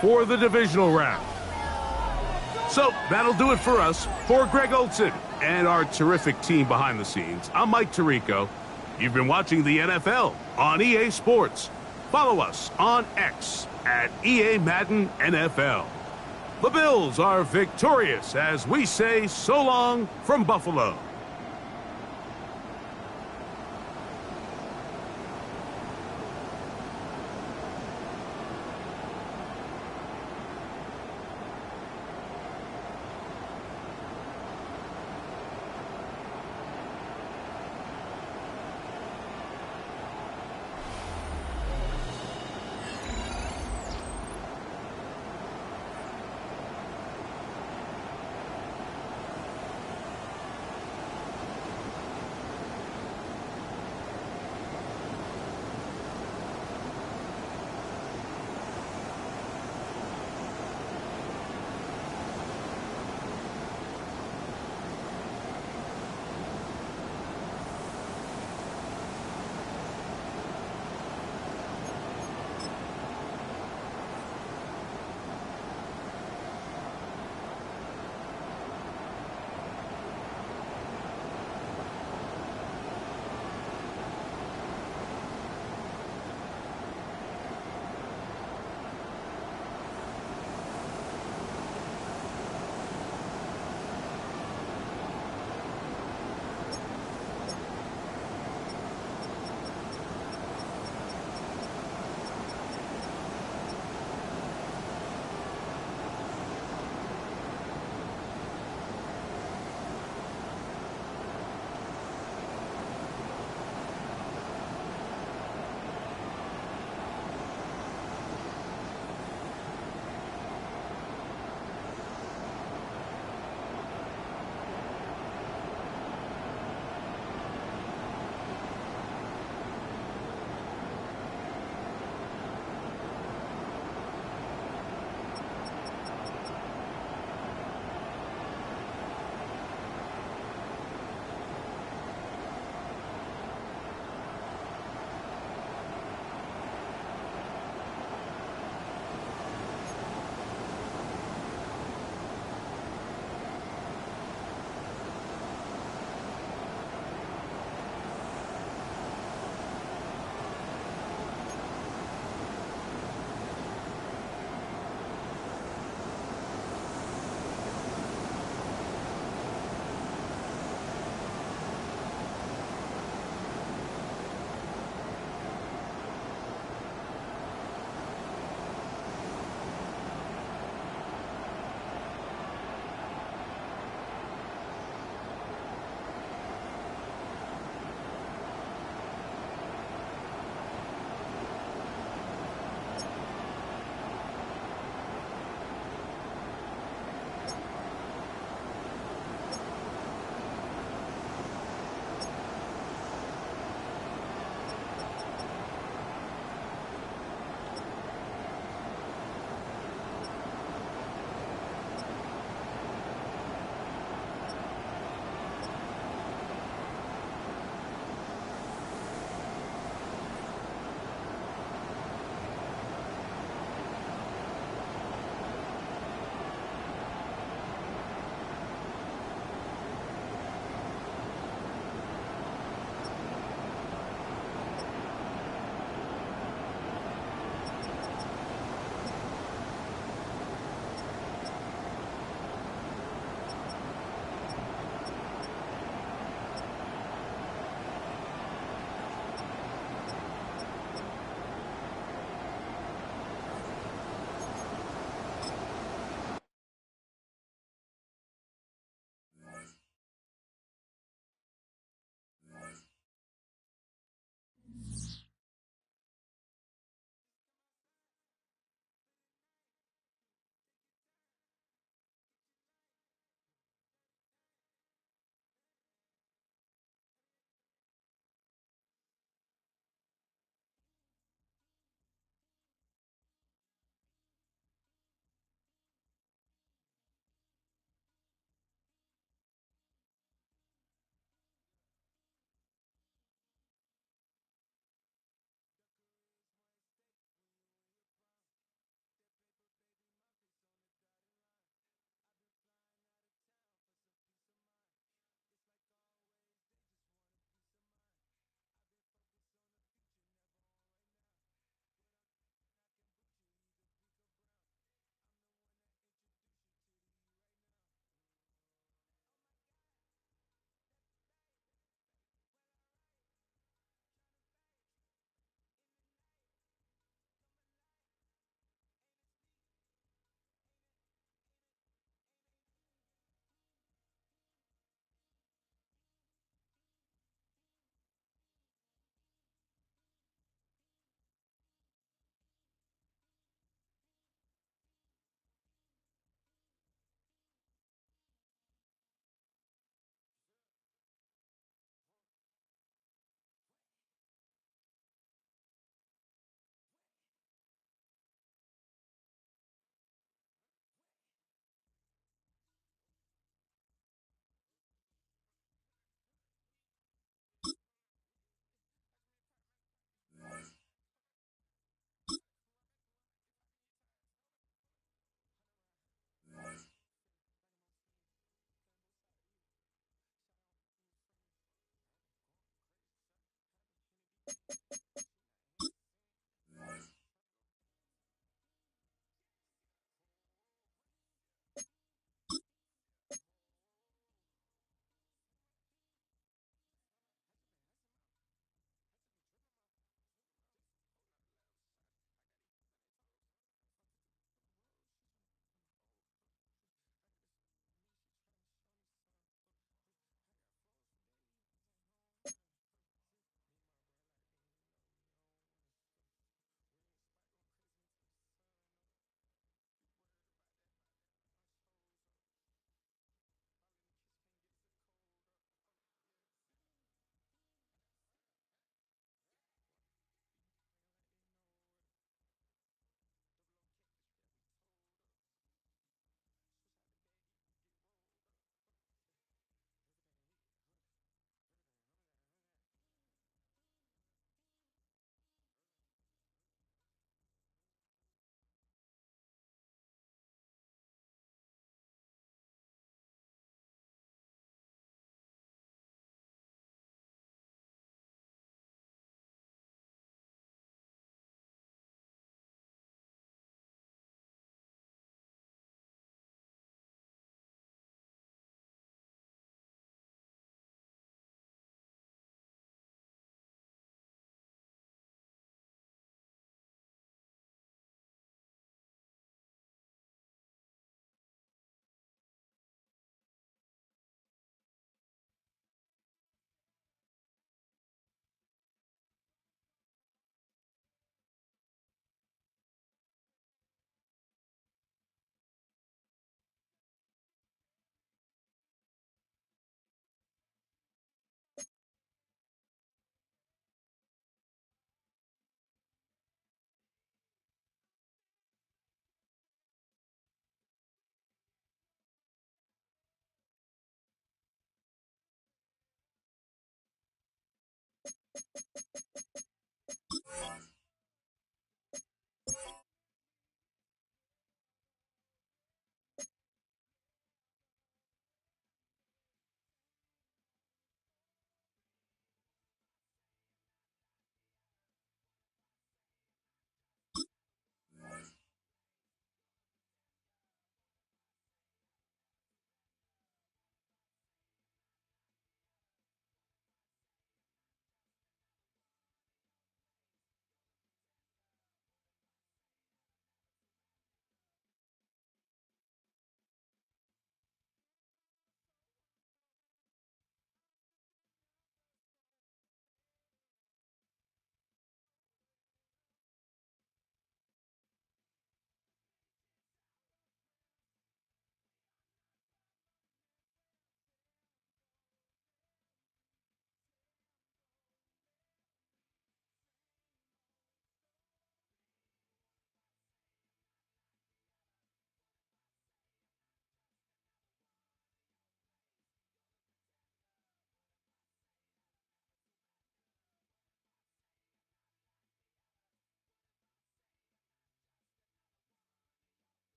for the divisional round. So that'll do it for us. For Greg Olson and our terrific team behind the scenes, I'm Mike Tirico. You've been watching the NFL on EA Sports. Follow us on X at EA Madden NFL. The Bills are victorious as we say so long from Buffalo.